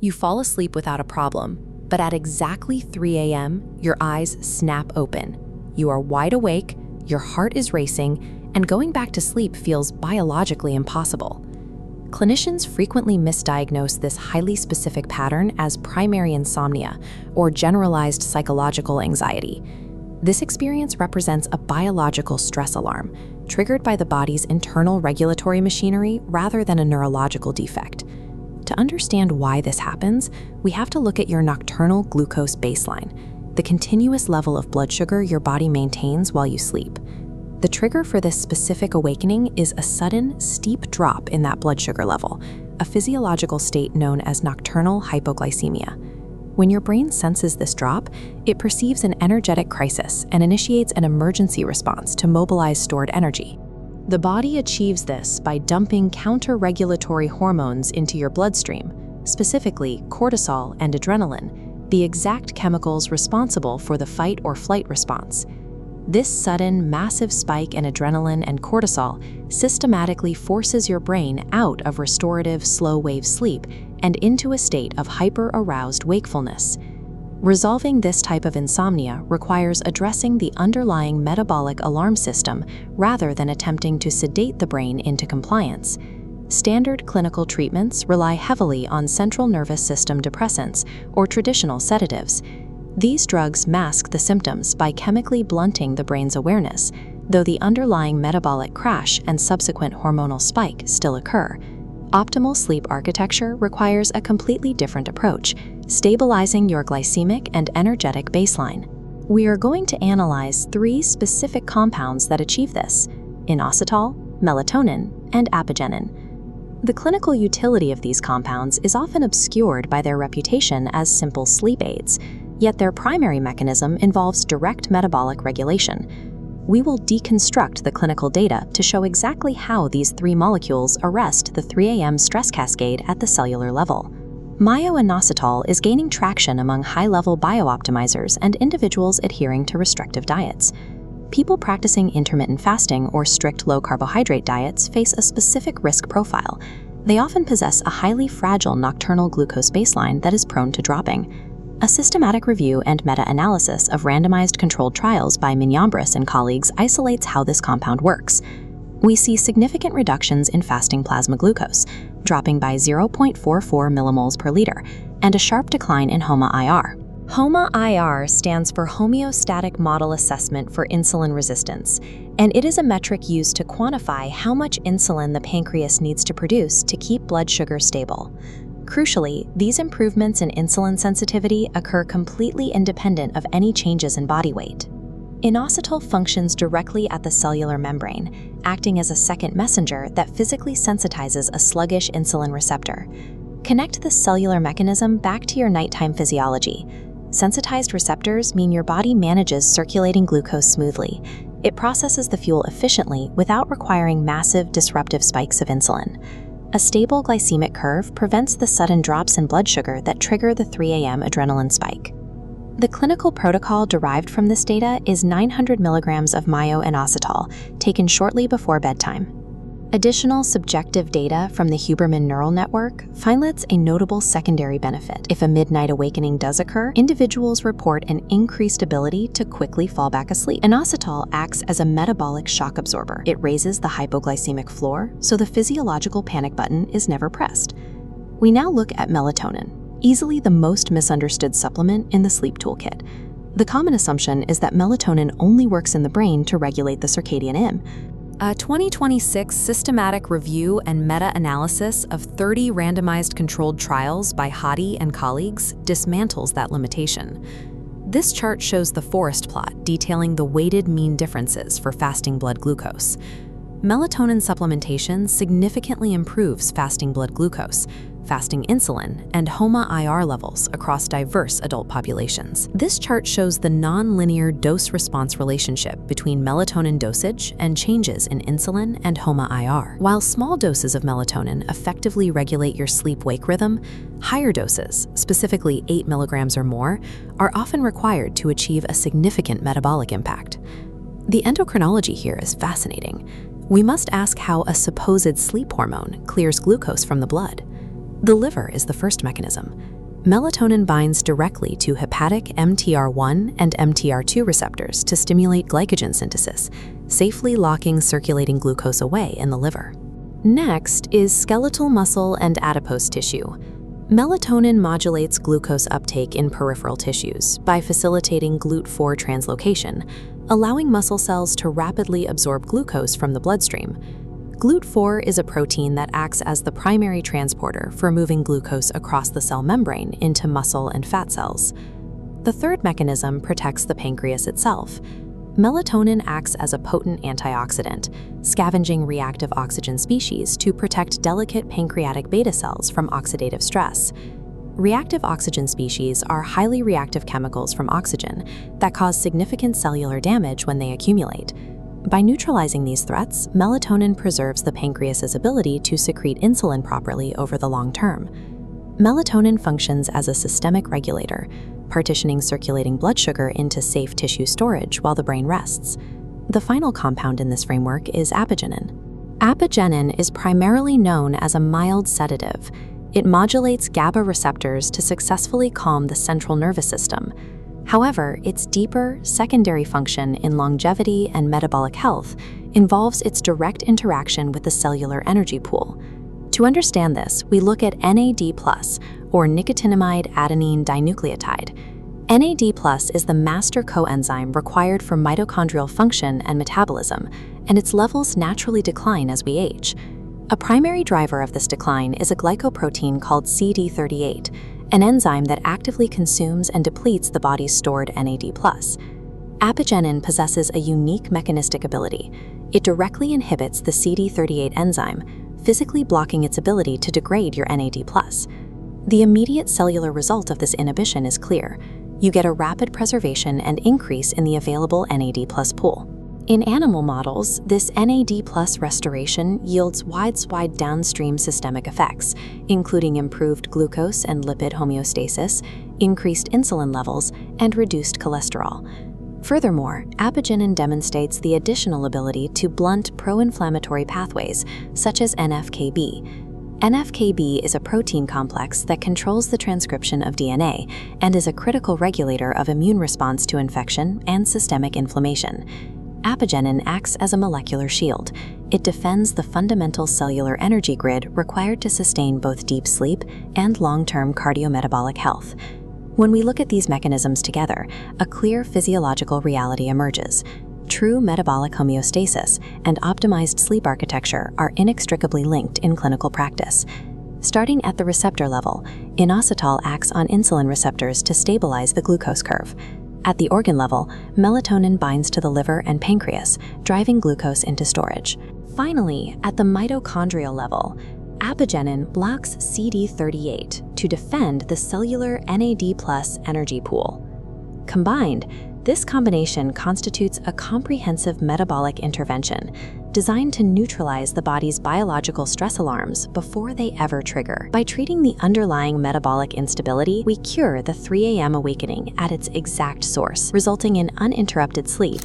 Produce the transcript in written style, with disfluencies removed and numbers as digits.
You fall asleep without a problem, but at exactly 3 a.m., your eyes snap open. You are wide awake, your heart is racing, and going back to sleep feels biologically impossible. Clinicians frequently misdiagnose this highly specific pattern as primary insomnia or generalized psychological anxiety. This experience represents a biological stress alarm, triggered by the body's internal regulatory machinery rather than a neurological defect. To understand why this happens, we have to look at your nocturnal glucose baseline, the continuous level of blood sugar your body maintains while you sleep. The trigger for this specific awakening is a sudden, steep drop in that blood sugar level, a physiological state known as nocturnal hypoglycemia. When your brain senses this drop, it perceives an energetic crisis and initiates an emergency response to mobilize stored energy. The body achieves this by dumping counter-regulatory hormones into your bloodstream, specifically cortisol and adrenaline, the exact chemicals responsible for the fight or flight response. This sudden, massive spike in adrenaline and cortisol systematically forces your brain out of restorative slow-wave sleep and into a state of hyper-aroused wakefulness. Resolving this type of insomnia requires addressing the underlying metabolic alarm system rather than attempting to sedate the brain into compliance. Standard clinical treatments rely heavily on central nervous system depressants or traditional sedatives. These drugs mask the symptoms by chemically blunting the brain's awareness, though the underlying metabolic crash and subsequent hormonal spike still occur. Optimal sleep architecture requires a completely different approach, stabilizing your glycemic and energetic baseline. We are going to analyze 3 specific compounds that achieve this: inositol, melatonin, and apigenin. The clinical utility of these compounds is often obscured by their reputation as simple sleep aids, yet their primary mechanism involves direct metabolic regulation. We will deconstruct the clinical data to show exactly how these 3 molecules arrest the 3 a.m. stress cascade at the cellular level. Myo-inositol is gaining traction among high-level biooptimizers and individuals adhering to restrictive diets. People practicing intermittent fasting or strict low-carbohydrate diets face a specific risk profile. They often possess a highly fragile nocturnal glucose baseline that is prone to dropping. A systematic review and meta-analysis of randomized controlled trials by Mignambris and colleagues isolates how this compound works. We see significant reductions in fasting plasma glucose, dropping by 0.44 millimoles per liter, and a sharp decline in HOMA-IR. HOMA-IR stands for Homeostatic Model Assessment for Insulin Resistance, and it is a metric used to quantify how much insulin the pancreas needs to produce to keep blood sugar stable. Crucially, these improvements in insulin sensitivity occur completely independent of any changes in body weight. Inositol functions directly at the cellular membrane, acting as a second messenger that physically sensitizes a sluggish insulin receptor. Connect the cellular mechanism back to your nighttime physiology. Sensitized receptors mean your body manages circulating glucose smoothly. It processes the fuel efficiently without requiring massive disruptive spikes of insulin. A stable glycemic curve prevents the sudden drops in blood sugar that trigger the 3 a.m. adrenaline spike. The clinical protocol derived from this data is 900 milligrams of myo-inositol, taken shortly before bedtime. Additional subjective data from the Huberman neural network highlights a notable secondary benefit. If a midnight awakening does occur, individuals report an increased ability to quickly fall back asleep. Inositol acts as a metabolic shock absorber. It raises the hypoglycemic floor, so the physiological panic button is never pressed. We now look at melatonin, easily the most misunderstood supplement in the sleep toolkit. The common assumption is that melatonin only works in the brain to regulate the circadian rhythm. A 2026 systematic review and meta-analysis of 30 randomized controlled trials by Hadi and colleagues dismantles that limitation. This chart shows the forest plot detailing the weighted mean differences for fasting blood glucose. Melatonin supplementation significantly improves fasting blood glucose, fasting insulin, and HOMA-IR levels across diverse adult populations. This chart shows the non-linear dose-response relationship between melatonin dosage and changes in insulin and HOMA-IR. While small doses of melatonin effectively regulate your sleep-wake rhythm, higher doses, specifically 8 milligrams or more, are often required to achieve a significant metabolic impact. The endocrinology here is fascinating. We must ask how a supposed sleep hormone clears glucose from the blood. The liver is the first mechanism. Melatonin binds directly to hepatic MTR1 and MTR2 receptors to stimulate glycogen synthesis, safely locking circulating glucose away in the liver. Next is skeletal muscle and adipose tissue. Melatonin modulates glucose uptake in peripheral tissues by facilitating GLUT4 translocation, allowing muscle cells to rapidly absorb glucose from the bloodstream. GLUT4 is a protein that acts as the primary transporter for moving glucose across the cell membrane into muscle and fat cells. The third mechanism protects the pancreas itself. Melatonin acts as a potent antioxidant, scavenging reactive oxygen species to protect delicate pancreatic beta cells from oxidative stress. Reactive oxygen species are highly reactive chemicals from oxygen that cause significant cellular damage when they accumulate. By neutralizing these threats, melatonin preserves the pancreas's ability to secrete insulin properly over the long term. Melatonin functions as a systemic regulator, partitioning circulating blood sugar into safe tissue storage while the brain rests. The final compound in this framework is apigenin. Apigenin is primarily known as a mild sedative. It modulates GABA receptors to successfully calm the central nervous system. However, its deeper, secondary function in longevity and metabolic health involves its direct interaction with the cellular energy pool. To understand this, we look at NAD+, or nicotinamide adenine dinucleotide. NAD+ is the master coenzyme required for mitochondrial function and metabolism, and its levels naturally decline as we age. A primary driver of this decline is a glycoprotein called CD38, an enzyme that actively consumes and depletes the body's stored NAD+. Apigenin possesses a unique mechanistic ability. It directly inhibits the CD38 enzyme, physically blocking its ability to degrade your NAD+. The immediate cellular result of this inhibition is clear. You get a rapid preservation and increase in the available NAD+ pool. In animal models, this NAD+ restoration yields widespread downstream systemic effects, including improved glucose and lipid homeostasis, increased insulin levels, and reduced cholesterol. Furthermore, apigenin demonstrates the additional ability to blunt pro-inflammatory pathways, such as NF-κB. NF-κB is a protein complex that controls the transcription of DNA and is a critical regulator of immune response to infection and systemic inflammation. Apigenin acts as a molecular shield. It defends the fundamental cellular energy grid required to sustain both deep sleep and long-term cardiometabolic health. When we look at these mechanisms together, a clear physiological reality emerges. True metabolic homeostasis and optimized sleep architecture are inextricably linked in clinical practice. Starting at the receptor level, inositol acts on insulin receptors to stabilize the glucose curve. At the organ level, melatonin binds to the liver and pancreas, driving glucose into storage. Finally, at the mitochondrial level, apigenin blocks CD38 to defend the cellular NAD+ energy pool. Combined, this combination constitutes a comprehensive metabolic intervention designed to neutralize the body's biological stress alarms before they ever trigger. By treating the underlying metabolic instability, we cure the 3 a.m. awakening at its exact source, resulting in uninterrupted sleep,